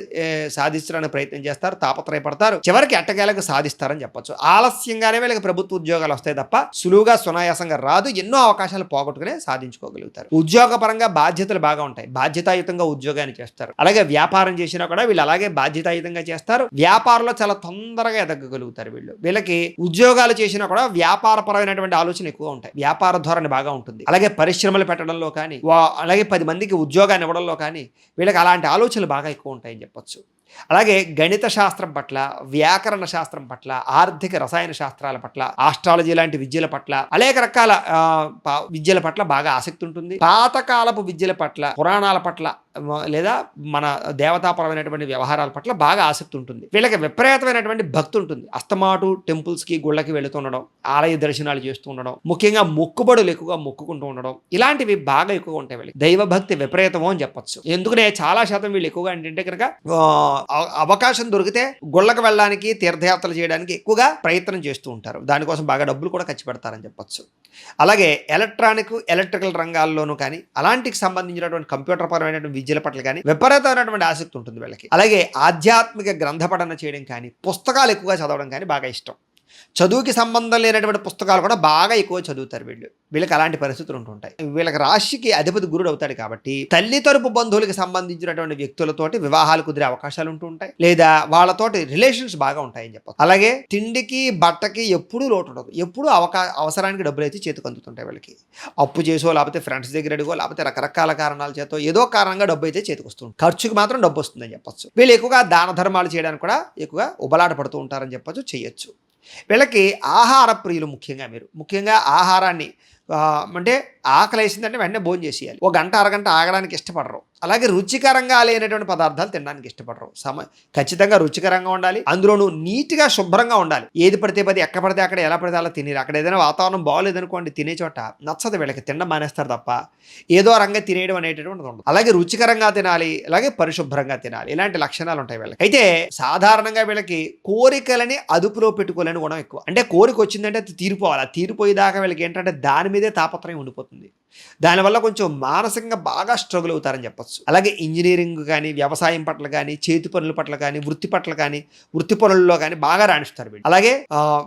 సాధించడానికి ప్రయత్నం చేస్తారు, తాపత్రయపడతారు, చివరికి ఎట్టకేలకు సాధిస్తారని చెప్పొచ్చు. ఆలస్యంగానే వీళ్ళకి ప్రభుత్వ ఉద్యోగాలు వస్తాయి తప్ప సులువుగా సునాయాసంగా రాదు. ఎన్నో అవకాశాలు పోగొట్టుకునే సాధించుకోగలుగుతారు. ఉద్యోగపరంగా బాధ్యతలు బాగా ఉంటాయి. బాధ్యతాయుతంగా ఉద్యోగాన్ని చేస్తారు. అలాగే వ్యాపారం చేసినా కూడా వీళ్ళు అలాగే బాధ్యతాయుతంగా చేస్తారు. వ్యాపారంలో చాలా తొందరగా ఎదగగలుగుతారు. వీళ్ళకి ఉద్యోగాలు చేసినా కూడా వ్యాపారపరమైనటువంటి ఆలోచనలు ఎక్కువ ఉంటాయి. వ్యాపార ధోరణి బాగా ఉంటుంది. అలాగే పరిశ్రమలు పెట్టడంలో కానీ, అలాగే 10 మందికి ఉద్యోగాన్ని ఇవ్వడంలో కానీ వీళ్ళకి అలాంటి ఆలోచనలు బాగా ఎక్కువ ఉంటాయని చెప్పొచ్చు. అలాగే గణిత శాస్త్రం పట్ల, వ్యాకరణ శాస్త్రం పట్ల, ఆర్థిక రసాయన శాస్త్రాల పట్ల, ఆస్ట్రాలజీ లాంటి విద్యల పట్ల, అనేక రకాల విద్యల పట్ల బాగా ఆసక్తి ఉంటుంది. పాతకాలపు విద్యల పట్ల, పురాణాల పట్ల, లేదా మన దేవతాపరమైనటువంటి వ్యవహారాల పట్ల బాగా ఆసక్తి ఉంటుంది. వీళ్ళకి విపరీతమైనటువంటి భక్తి ఉంటుంది. అస్తమాటు టెంపుల్స్కి, గుళ్ళకి వెళుతుండడం, ఆలయ దర్శనాలు చేస్తూ ఉండడం, ముఖ్యంగా మొక్కుబడులు ఎక్కువగా మొక్కుకుంటూ ఉండడం, ఇలాంటివి బాగా ఎక్కువగా ఉంటాయి. వీళ్ళకి దైవభక్తి విపరీతమో అని చెప్పొచ్చు. ఎందుకంటే చాలా శాతం వీళ్ళు ఎక్కువగా ఏంటంటే కనుక అవకాశం దొరికితే గుళ్ళకు వెళ్ళడానికి, తీర్థయాత్రలు చేయడానికి ఎక్కువగా ప్రయత్నం చేస్తూ ఉంటారు. దానికోసం బాగా డబ్బులు కూడా ఖర్చు పెడతారని చెప్పొచ్చు. అలాగే ఎలక్ట్రికల్ రంగాల్లోనూ కానీ, అలాంటికి సంబంధించినటువంటి కంప్యూటర్ పరమైనటువంటి విద్యల పట్ల కానీ విపరీతమైనటువంటి ఆసక్తి ఉంటుంది వీళ్ళకి. అలాగే ఆధ్యాత్మిక గ్రంథ పఠన చేయడం కానీ, పుస్తకాలు ఎక్కువగా చదవడం కానీ బాగా ఇష్టం. చదువుకి సంబంధం లేనటువంటి పుస్తకాలు కూడా బాగా ఎక్కువ చదువుతారు వీళ్ళకి అలాంటి పరిస్థితులు ఉంటుంటాయి. వీళ్ళకి రాశికి అధిపతి గురుడు అవుతాడు కాబట్టి తల్లి తరపు బంధువులకి సంబంధించినటువంటి వ్యక్తులతోటి వివాహాలు కుదిరే అవకాశాలు ఉంటూ ఉంటాయి, లేదా వాళ్ళతోటి రిలేషన్స్ బాగా ఉంటాయని చెప్పాలి. అలాగే తిండికి బట్టకి ఎప్పుడూ లోటు ఉండదు, ఎప్పుడూ అవసరానికి డబ్బులు అయితే చేతికి అందుతుంటాయి. వీళ్ళకి అప్పు చేసో, లేకపోతే ఫ్రెండ్స్ దగ్గర అడిగో, లేకపోతే రకరకాల కారణాల చేతో ఏదో కారణంగా డబ్బు అయితే చేతికి వస్తుంది. ఖర్చుకి మాత్రం డబ్బు వస్తుందని చెప్పొచ్చు. వీళ్ళు ఎక్కువగా దాన ధర్మాలు చేయడానికి కూడా ఎక్కువగా ఉబలాట పడుతూ ఉంటారని చెప్పొచ్చు, చేయొచ్చు. వీళ్ళకి ఆహార ప్రియులు ముఖ్యంగా ఆహారాన్ని అంటే ఆకలి వేసిందంటే వెంటనే భోజనం చేసేయాలి. ఒక గంట అరగంట ఆగడానికి ఇష్టపడరు. అలాగే రుచికరంగా లేనటువంటి పదార్థాలు తినడానికి ఇష్టపడరు. ఖచ్చితంగా రుచికరంగా ఉండాలి, అందులోనూ నీట్గా శుభ్రంగా ఉండాలి. ఏది పడితే ఎక్కడ పడితే అక్కడ ఎలా పడితే అలా తినేది. అక్కడ ఏదైనా వాతావరణం బాగోలేదనుకోండి, తినే చోట నచ్చదు వీళ్ళకి, తినడం మానేస్తారు తప్ప ఏదో రంగా తినేయడం అనేటటువంటిది ఉండదు. అలాగే రుచికరంగా తినాలి, అలాగే పరిశుభ్రంగా తినాలి, ఇలాంటి లక్షణాలు ఉంటాయి వీళ్ళకి. అయితే సాధారణంగా వీళ్ళకి కోరికలని అదుపులో పెట్టుకోలేని గుణం ఎక్కువ. అంటే కోరిక వచ్చిందంటే అది తీరిపోవాలి. ఆ తీరిపోయేదాకా వీళ్ళకి ఏంటంటే దాని మీదే తాపత్రయం ఉండిపోతుంది. దానివల్ల కొంచెం మానసికంగా బాగా స్ట్రగుల్ అవుతారని చెప్పొచ్చు. అలాగే ఇంజనీరింగ్ కానీ, వ్యవసాయం పట్ల కానీ, చేతి పనుల పట్ల కానీ, వృత్తి పట్ల కానీ, వృత్తి పనుల్లో కానీ బాగా రాణిస్తారు వీళ్ళు. అలాగే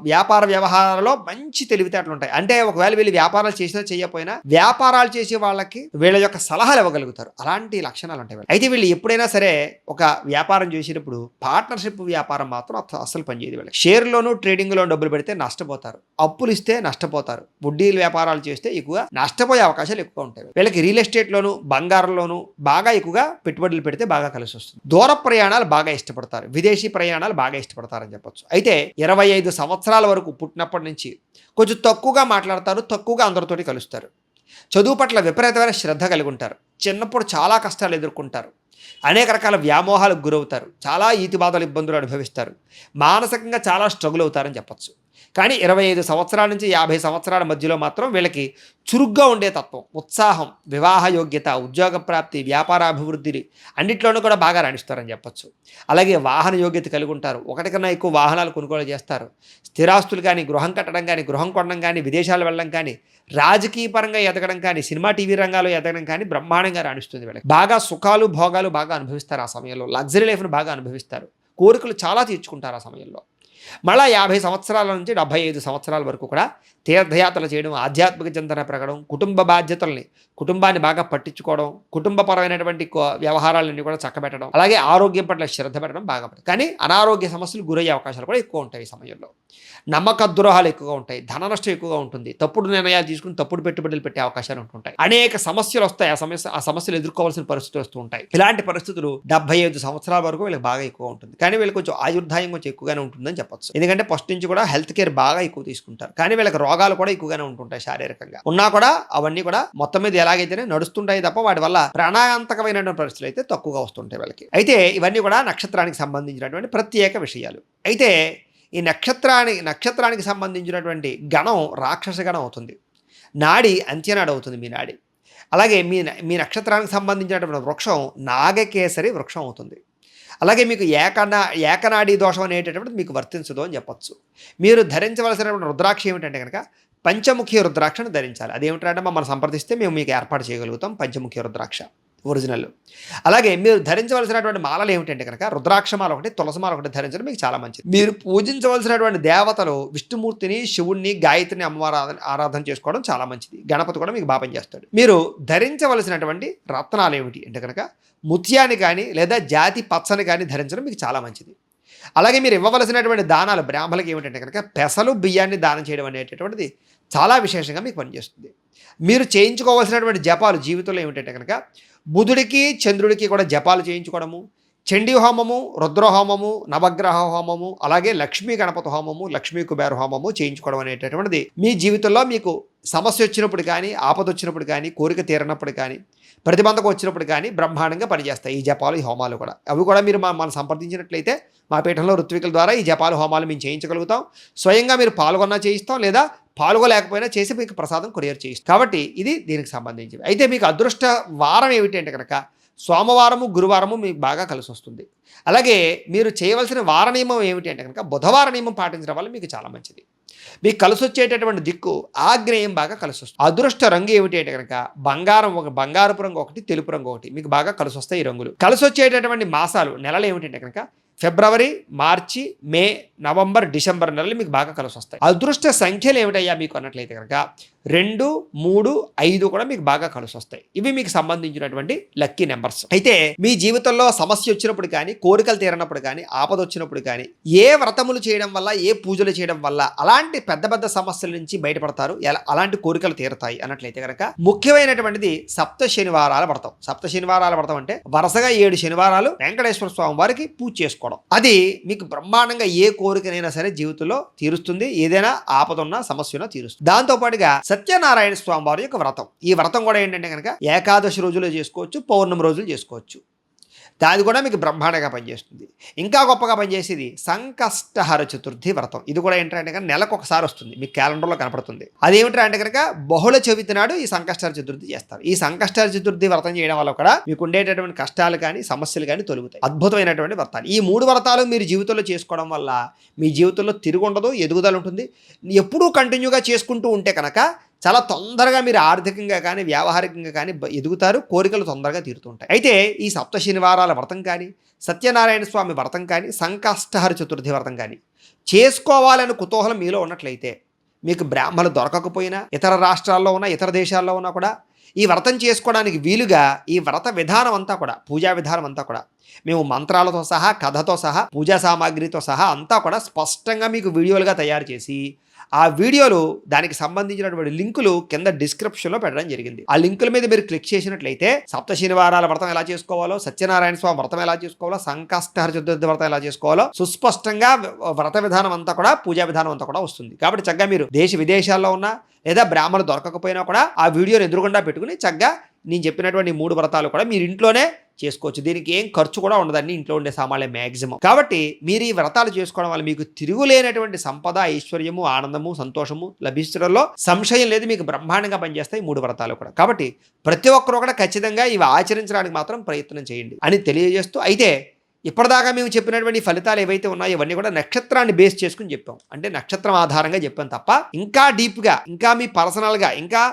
వ్యాపార వ్యవహారాల్లో మంచి తెలివితేటలు ఉంటాయి. అంటే ఒకవేళ వీళ్ళు వ్యాపారాలు చేసినా చేయకపోయినా వ్యాపారాలు చేసే వాళ్ళకి వీళ్ళ యొక్క సలహాలు ఇవ్వగలుగుతారు. అలాంటి లక్షణాలు ఉంటాయి. అయితే వీళ్ళు ఎప్పుడైనా సరే ఒక వ్యాపారం చేసేటప్పుడు పార్ట్నర్షిప్ వ్యాపారం మాత్రం అస్సలు పనిచేయదు. వీళ్ళకి షేర్లోను ట్రేడింగ్లో డబ్బులు పెడితే నష్టపోతారు, అప్పులు ఇస్తే నష్టపోతారు, వడ్డీలు వ్యాపారాలు చేస్తే ఎక్కువ నష్టపోయే అవకాశాలు ఎక్కువ ఉంటాయి. వీళ్ళకి రియల్ ఎస్టేట్లోను, బంగారంలోను బాగా ఎక్కువగా పెట్టుబడులు పెడితే బాగా కలిసి వస్తుంది. దూర ప్రయాణాలు బాగా ఇష్టపడతారు, విదేశీ ప్రయాణాలు బాగా ఇష్టపడతారని చెప్పొచ్చు. అయితే 25 సంవత్సరాల వరకు పుట్టినప్పటి నుంచి కొంచెం తక్కువగా మాట్లాడతారు, తక్కువగా అందరితోటి కలుస్తారు. చదువు పట్ల విపరీతమైన శ్రద్ధ కలిగి ఉంటారు. చిన్నప్పుడు చాలా కష్టాలు ఎదుర్కొంటారు, అనేక రకాల వ్యామోహాలకు గురవుతారు, చాలా ఈతిబాధలు ఇబ్బందులు అనుభవిస్తారు, మానసికంగా చాలా స్ట్రగుల్ అవుతారని చెప్పొచ్చు. కానీ 25 సంవత్సరాల నుంచి 50 సంవత్సరాల మధ్యలో మాత్రం వీళ్ళకి చురుగ్గా ఉండే తత్వం, ఉత్సాహం, వివాహ యోగ్యత, ఉద్యోగ ప్రాప్తి, వ్యాపారాభివృద్ధి అన్నింటిలోనూ కూడా బాగా రాణిస్తారని చెప్పొచ్చు. అలాగే వాహన యోగ్యత కలిగి ఉంటారు, ఒకటి కన్నా ఎక్కువ వాహనాలు కొనుగోలు చేస్తారు. స్థిరాస్తులు కానీ, గృహం కట్టడం కానీ, గృహం కొనడం కానీ, విదేశాలు వెళ్ళడం కానీ, రాజకీయ పరంగా ఎదగడం కానీ, సినిమా టీవీ రంగాల్లో ఎదగడం కానీ బ్రహ్మాండంగా రాణిస్తుంది వీళ్ళకి. బాగా సుఖాలు భోగాలు బాగా అనుభవిస్తారు. ఆ సమయంలో లగ్జరీ లైఫ్ను బాగా అనుభవిస్తారు, కోరికలు చాలా తీర్చుకుంటారు ఆ సమయంలో. మళ్ళీ 50 సంవత్సరాల నుంచి 75 సంవత్సరాల వరకు కూడా తీర్థయాత్రలు చేయడం, ఆధ్యాత్మిక చింతన పెరగడం, కుటుంబ బాధ్యతల్ని, కుటుంబాన్ని బాగా పట్టించుకోవడం, కుటుంబపరమైనటువంటి వ్యవహారాలన్నీ కూడా చక్కబెట్టడం, అలాగే ఆరోగ్యం పట్ల శ్రద్ధ పెట్టడం బాగా పడుతుంది. కానీ అనారోగ్య సమస్యలు గురయ్యే అవకాశాలు కూడా ఎక్కువ ఉంటాయి ఈ సమయంలో. నమ్మక ద్రోహాలు ఎక్కువగా ఉంటాయి, ధన నష్టం ఎక్కువగా ఉంటుంది, తప్పుడు నిర్ణయాలు తీసుకుని తప్పుడు పెట్టుబడులు పెట్టే అవకాశాలు ఉంటుంటాయి, అనేక సమస్యలు వస్తాయి. ఆ సమస్యలు ఎదుర్కోవాల్సిన పరిస్థితులు వస్తూ ఉంటాయి. ఇలాంటి పరిస్థితులు 75 సంవత్సరాల వరకు వీళ్ళకి బాగా ఎక్కువ ఉంటుంది. కానీ వీళ్ళకి కొంచెం ఆయుర్దాయం కొంచెం ఎక్కువగానే ఉంటుందని చెప్పచ్చు. ఎందుకంటే ఫస్ట్ నుంచి కూడా హెల్త్ కేర్ బాగా ఎక్కువ తీసుకుంటారు. కానీ వీళ్ళకి రోగాలు కూడా ఎక్కువగానే ఉంటుంటాయి శారీరకంగా. ఉన్నా కూడా అవన్నీ కూడా మొత్తం మీద ఎలాగైతేనే నడుస్తుంటాయి తప్ప వాటి వల్ల ప్రాణాంతకమైనటువంటి పరిస్థితులు అయితే తక్కువగా వస్తుంటాయి వీళ్ళకి. అయితే ఇవన్నీ కూడా నక్షత్రానికి సంబంధించినటువంటి ప్రత్యేక విషయాలు. అయితే ఈ నక్షత్రానికి సంబంధించినటువంటి గణం రాక్షస గణం అవుతుంది. నాడి అంత్యనాడు అవుతుంది మీ నాడి. అలాగే మీ నక్షత్రానికి సంబంధించినటువంటి వృక్షం నాగకేసరి వృక్షం అవుతుంది. అలాగే మీకు ఏకనాడీ దోషం అనేటటువంటిది మీకు వర్తించదు అని చెప్పొచ్చు. మీరు ధరించవలసినటువంటి రుద్రాక్ష ఏమిటంటే కనుక పంచముఖి రుద్రాక్షను ధరించాలి. అదేమిటంటే మమ్మల్ని సంప్రదిస్తే మేము మీకు ఏర్పాటు చేయగలుగుతాం పంచముఖి రుద్రాక్ష ఒరిజినల్. అలాగే మీరు ధరించవలసినటువంటి మాలలు ఏమిటంటే కనుక రుద్రాక్షమాల ఒకటి, తులసిమాల ఒకటి ధరించడం మీకు చాలా మంచిది. మీరు పూజించవలసినటువంటి దేవతలు విష్ణుమూర్తిని, శివుణ్ణి, గాయత్రిని అమ్మవారు ఆరాధన చేసుకోవడం చాలా మంచిది. గణపతి కూడా మీకు బాగా పనిచేస్తాడు. మీరు ధరించవలసినటువంటి రత్నాలు ఏమిటి అంటే కనుక ముత్యాన్ని కానీ లేదా జాతి పచ్చని కానీ ధరించడం మీకు చాలా మంచిది. అలాగే మీరు ఇవ్వవలసినటువంటి దానాలు బ్రాహ్మణులకి ఏమిటంటే కనుక పెసలు, బియ్యాన్ని దానం చేయడం అనేటటువంటిది చాలా విశేషంగా మీకు పనిచేస్తుంది. మీరు చేయించుకోవాల్సినటువంటి జపాలు జీవితంలో ఏమిటంటే కనుక బుధుడికి, చంద్రుడికి కూడా జపాలు చేయించుకోవడము, చండీ హోమము, రుద్ర హోమము, నవగ్రహ హోమము, అలాగే లక్ష్మీ గణపతి హోమము, లక్ష్మీ కుబేర హోమము చేయించుకోవడం అనేటటువంటిది మీ జీవితంలో మీకు సమస్య వచ్చినప్పుడు కానీ, ఆపద వచ్చినప్పుడు కానీ, కోరిక తీరినప్పుడు కానీ, ప్రతిబంధకం వచ్చినప్పుడు కానీ బ్రహ్మాండంగా పనిచేస్తాయి ఈ జపాలు, ఈ హోమాలు కూడా. అవి కూడా మీరు మనం సంప్రదించినట్లయితే మా పీఠంలో ఋత్వికుల ద్వారా ఈ జపాలు, హోమాలు మేము చేయించగలుగుతాం. స్వయంగా మీరు పాల్గొన్నా చేయిస్తాం, లేదా పాల్గొలేకపోయినా చేసి మీకు ప్రసాదం కొరియర్ చేయిస్తాం. కాబట్టి ఇది దీనికి సంబంధించింది. అయితే మీకు అదృష్ట వారం ఏమిటి అంటే కనుక సోమవారము, గురువారము మీకు బాగా కలిసి వస్తుంది. అలాగే మీరు చేయవలసిన వార నియమం ఏమిటి అంటే కనుక బుధవార నియమం పాటించడం వల్ల మీకు చాలా మంచిది. మీకు కలిసి వచ్చేటటువంటి దిక్కు ఆగ్నేయం బాగా కలిసి వస్తుంది. అదృష్ట రంగు ఏమిటి అంటే కనుక బంగారపు రంగు ఒకటి, తెలుపు రంగు ఒకటి మీకు బాగా కలిసి వస్తాయి ఈ రంగులు. కలిసి వచ్చేటటువంటి మాసాలు, నెలలు ఏమిటంటే కనుక ఫిబ్రవరి, మార్చి, మే, నవంబర్, డిసెంబర్ నెలలు మీకు బాగా కలిసి వస్తాయి. అదృష్ట సంఖ్యలు ఏమిటయ్యా మీకు అన్నట్లయితే కనుక 2, 3, 5 కూడా మీకు బాగా కలిసి వస్తాయి. ఇవి మీకు సంబంధించినటువంటి లక్కీ నెంబర్స్. అయితే మీ జీవితంలో సమస్య వచ్చినప్పుడు కానీ, కోరికలు తీరనప్పుడు కానీ, ఆపద వచ్చినప్పుడు కానీ, ఏ వ్రతములు చేయడం వల్ల, ఏ పూజలు చేయడం వల్ల అలాంటి పెద్ద పెద్ద సమస్యల నుంచి బయటపడతారు, అలాంటి కోరికలు తీరుతాయి అన్నట్లయితే కనుక ముఖ్యమైనటువంటిది సప్త శనివారాల వ్రతం. సప్త శనివారాల వ్రతం అంటే వరుసగా 7 శనివారాలు వెంకటేశ్వర స్వామి వారికి పూజ చేసుకోవడం. అది మీకు బ్రహ్మాండంగా ఏ కోరికనైనా సరే జీవితంలో తీరుస్తుంది. ఏదైనా ఆపద ఉన్నా, సమస్య ఉన్నా తీరుస్తుంది. దాంతోపాటుగా సత్యనారాయణ స్వామి వారి యొక్క వ్రతం. ఈ వ్రతం కూడా ఏంటంటే కనుక ఏకాదశి రోజులు చేసుకోవచ్చు, పౌర్ణమి రోజులు చేసుకోవచ్చు. దాని కూడా మీకు బ్రహ్మాండంగా పనిచేస్తుంది. ఇంకా గొప్పగా పనిచేసేది సంకష్టహర చతుర్థి వ్రతం. ఇది కూడా ఏంటంటే కనుక నెలకు ఒకసారి వస్తుంది, మీ క్యాలెండర్లో కనపడుతుంది. అదేమిటంటే అంటే కనుక బహుళ చవితి నాడు ఈ సంకష్టహర చతుర్థి చేస్తారు. ఈ సంకష్టహర చతుర్థి వ్రతం చేయడం వల్ల కూడా మీకు ఉండేటటువంటి కష్టాలు కానీ, సమస్యలు కానీ తొలుగుతాయి. అద్భుతమైనటువంటి వ్రతాలు. ఈ 3 వ్రతాలు మీరు జీవితంలో చేసుకోవడం వల్ల మీ జీవితంలో తిరుగుండదు, ఎదుగుదల ఉంటుంది. ఎప్పుడూ కంటిన్యూగా చేసుకుంటూ ఉంటే కనుక చాలా తొందరగా మీరు ఆర్థికంగా కానీ, వ్యావహారికంగా కానీ ఎదుగుతారు. కోరికలు తొందరగా తీరుతుంటాయి. అయితే ఈ సప్త శనివారాల వ్రతం కానీ, సత్యనారాయణ స్వామి వ్రతం కానీ, సంకష్టహర చతుర్థి వ్రతం కానీ చేసుకోవాలని కుతూహలం మీలో ఉన్నట్లయితే, మీకు బ్రాహ్మణులు దొరకకపోయినా, ఇతర రాష్ట్రాల్లో ఉన్న, ఇతర దేశాల్లో ఉన్నా కూడా ఈ వ్రతం చేసుకోవడానికి వీలుగా ఈ వ్రత విధానం అంతా కూడా, పూజా విధానం అంతా కూడా మేము మంత్రాలతో సహా, కథతో సహా, పూజా సామాగ్రితో సహా అంతా కూడా స్పష్టంగా మీకు వీడియోలుగా తయారు చేసి, ఆ వీడియోలు దానికి సంబంధించినటువంటి లింకులు కింద డిస్క్రిప్షన్లో పెట్టడం జరిగింది. ఆ లింకుల మీద మీరు క్లిక్ చేసినట్లయితే సప్త శనివారాల వ్రతం ఎలా చేసుకోవాలో, సత్యనారాయణ స్వామి వ్రతం ఎలా చేసుకోవాలో, సంకష్టహర చతుర్థి వ్రతం ఎలా చేసుకోవాలో సుస్పష్టంగా వ్రత విధానం అంతా కూడా, పూజా విధానం అంతా కూడా వస్తుంది. కాబట్టి చక్కగా మీరు దేశ విదేశాల్లో ఉన్నా లేదా బ్రాహ్మణులు దొరకకపోయినా కూడా ఆ వీడియోని ఎదురుగుండా పెట్టుకుని చక్కగా నేను చెప్పినటువంటి 3 వ్రతాలు కూడా మీరు ఇంట్లోనే చేసుకోవచ్చు. దీనికి ఏం ఖర్చు కూడా ఉండదండి, ఇంట్లో ఉండే సామాన్లే మ్యాక్సిమం. కాబట్టి మీరు ఈ వ్రతాలు చేసుకోవడం వల్ల మీకు తిరుగులేనటువంటి సంపద, ఐశ్వర్యము, ఆనందము, సంతోషము లభించడంలో సంశయం లేదు. మీకు బ్రహ్మాండంగా పనిచేస్తాయి 3 వ్రతాలు కూడా. కాబట్టి ప్రతి ఒక్కరు కూడా ఖచ్చితంగా ఇవి ఆచరించడానికి మాత్రం ప్రయత్నం చేయండి అని తెలియజేస్తూ, అయితే ఇప్పటిదాకా మేము చెప్పినటువంటి ఫలితాలు ఏవైతే ఉన్నాయో ఇవన్నీ కూడా నక్షత్రాన్ని బేస్ చేసుకుని చెప్పాం. అంటే నక్షత్రం ఆధారంగా చెప్పాం తప్ప ఇంకా డీప్గా, ఇంకా మీ పర్సనల్గా, ఇంకా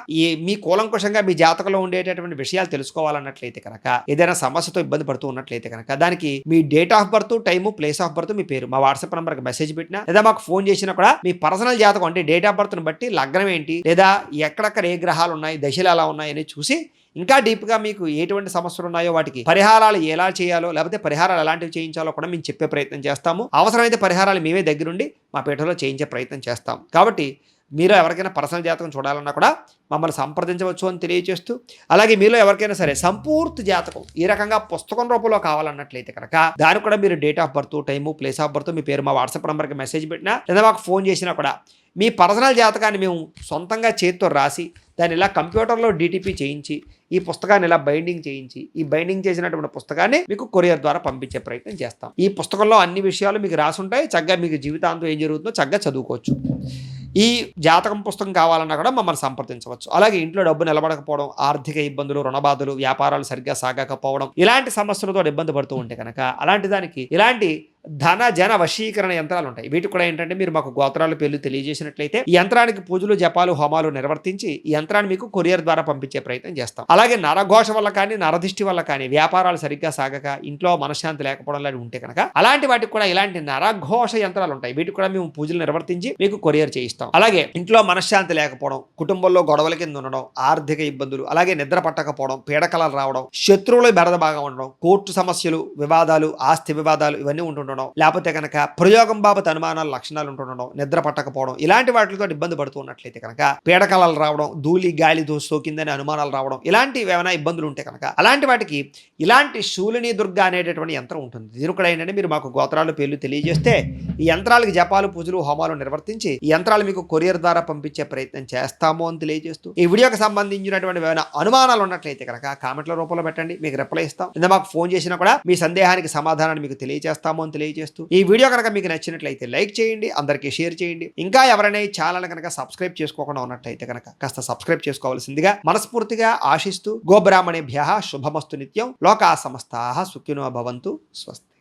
మీ కూలంకుషంగా మీ జాతకంలో ఉండేటటువంటి విషయాలు తెలుసుకోవాలన్నట్లయితే కనుక, ఏదైనా సమస్యతో ఇబ్బంది పడుతూ ఉన్నట్లయితే కనుక దానికి మీ date of birth, time, place of birth, మీ పేరు మా వాట్సాప్ నెంబర్కి మెసేజ్ పెట్టినా లేదా మాకు ఫోన్ చేసినా కూడా మీ పర్సనల్ జాతకం అంటే డేట్ ఆఫ్ బర్త్ని బట్టి లగ్నం ఏంటి, లేదా ఎక్కడెక్కడ ఏ గ్రహాలు ఉన్నాయి, దశలు ఎలా ఉన్నాయని చూసి ఇంకా డీప్గా మీకు ఎటువంటి సమస్యలు ఉన్నాయో వాటికి పరిహారాలు ఎలా చేయాలో, లేకపోతే పరిహారాలు ఎలాంటివి చేయించాలో కూడా మేము చెప్పే ప్రయత్నం చేస్తాము. అవసరమైతే పరిహారాలు మేమే దగ్గరుండి మా పీఠంలో చేయించే ప్రయత్నం చేస్తాం. కాబట్టి మీరు ఎవరికైనా పర్సనల్ జాతకం చూడాలన్నా కూడా మమ్మల్ని సంప్రదించవచ్చు అని తెలియజేస్తూ, అలాగే మీలో ఎవరికైనా సరే సంపూర్తి జాతకం ఈ రకంగా పుస్తకం రూపంలో కావాలన్నట్లయితే కనుక దానికి కూడా మీరు date of birth, time, place of birth, మీ పేరు మా వాట్సాప్ నెంబర్కి మెసేజ్ పెట్టినా లేదా మాకు ఫోన్ చేసినా కూడా మీ పర్సనల్ జాతకాన్ని మేము సొంతంగా చేతితో రాసి దాన్ని ఇలా కంప్యూటర్లో DTP చేయించి ఈ పుస్తకాన్ని ఇలా బైండింగ్ చేయించి ఈ బైండింగ్ చేసినటువంటి పుస్తకాన్ని మీకు కొరియర్ ద్వారా పంపించే ప్రయత్నం చేస్తాం. ఈ పుస్తకంలో అన్ని విషయాలు మీకు రాసి ఉంటాయి. చక్కగా మీకు జీవితాంతం ఏం జరుగుతుందో చక్కగా చదువుకోవచ్చు. ఈ జాతకం పుస్తకం కావాలన్నా కూడా మమ్మల్ని సంప్రదించవచ్చు. అలాగే ఇంట్లో డబ్బు నిలబడకపోవడం, ఆర్థిక ఇబ్బందులు, రుణబాధలు, వ్యాపారాలు సరిగ్గా సాగకపోవడం, ఇలాంటి సమస్యలతో ఇబ్బంది పడుతూ ఉంటే కనుక అలాంటి దానికి ఇలాంటి ధన జన వశీకరణ యంత్రాలు ఉంటాయి. వీటికి కూడా ఏంటంటే మీరు మాకు గోత్రాల పేర్లు తెలియజేసినట్లయితే ఈ యంత్రానికి పూజలు, జపాలు, హోమాలు నిర్వర్తించి ఈ యంత్రాన్ని మీకు కొరియర్ ద్వారా పంపించే ప్రయత్నం చేస్తాం. అలాగే నరఘోష వల్ల కానీ, నరదిష్టి వల్ల కానీ, వ్యాపారాలు సరిగ్గా సాగక, ఇంట్లో మనశ్శాంతి లేకపోవడం లాంటి ఉంటే కనుక అలాంటి వాటికి కూడా ఇలాంటి నరఘోష యంత్రాలు ఉంటాయి. వీటికి కూడా మేము పూజలు నిర్వర్తించి మీకు కొరియర్ చేయిస్తాం. అలాగే ఇంట్లో మనశ్శాంతి లేకపోవడం, కుటుంబంలో గొడవల కింద ఉండడం, ఆర్థిక ఇబ్బందులు, అలాగే నిద్ర పట్టకపోవడం, పీడకలలు రావడం, శత్రువుల బెడద బాగా ఉండడం, కోర్టు సమస్యలు, వివాదాలు, ఆస్తి వివాదాలు ఇవన్నీ ఉంటుండడం, లేకపోతే కనుక ప్రయోగం బాబత్ అనుమానాల లక్షణాలు ఉంటుండడం, నిద్ర పట్టకపోవడం, ఇలాంటి వాటితో ఇబ్బంది పడుతూ ఉన్నట్లయితే కనుక పీడకలలు రావడం, ధూళి గాలి సోకిందని అనుమానాలు రావడం, ఇలాంటివి ఏమైనా ఇబ్బందులు ఉంటే కనుక అలాంటి వాటికి ఇలాంటి శూలిని దుర్గ అనేటటువంటి యంత్రం ఉంటుంది. దీని కూడా ఏంటంటే మీరు మాకు గోత్రాలు పేర్లు తెలియజేస్తే ఈ యంత్రాలకు జపాలు, పూజలు, హోమాలు నిర్వర్తించి ఈ యంత్రాలు మీకు కొరియర్ ద్వారా పంపించే ప్రయత్నం చేస్తాము అని తెలియజేస్తూ, ఈ వీడియోకి సంబంధించినటువంటి ఏమైనా అనుమానాలు ఉన్నట్లయితే కనుక కామెంట్ల రూపంలో పెట్టండి, మీకు రిప్లై ఇస్తాం. లేదా మాకు ఫోన్ చేసినా కూడా మీ సందేహానికి సమాధానాన్ని మీకు తెలియజేస్తాము అని తెలియజేస్తూ, ఈ వీడియో కనుక మీకు నచ్చినట్లయితే లైక్ చేయండి, అందరికీ షేర్ చేయండి. ఇంకా ఎవరైనా ఈ ఛానల్ కనుక సబ్స్క్రైబ్ చేసుకోకుండా ఉన్నట్లయితే కనుక కాస్త సబ్స్క్రైబ్ చేసుకోవాల్సిందిగా మనస్ఫూర్తిగా ఆశిస్తూ, గోబ్రాహ్మణేభ్యః శుభమస్తు నిత్యం, లోకా సమస్తాః సుఖినో భవంతు, స్వస్తి.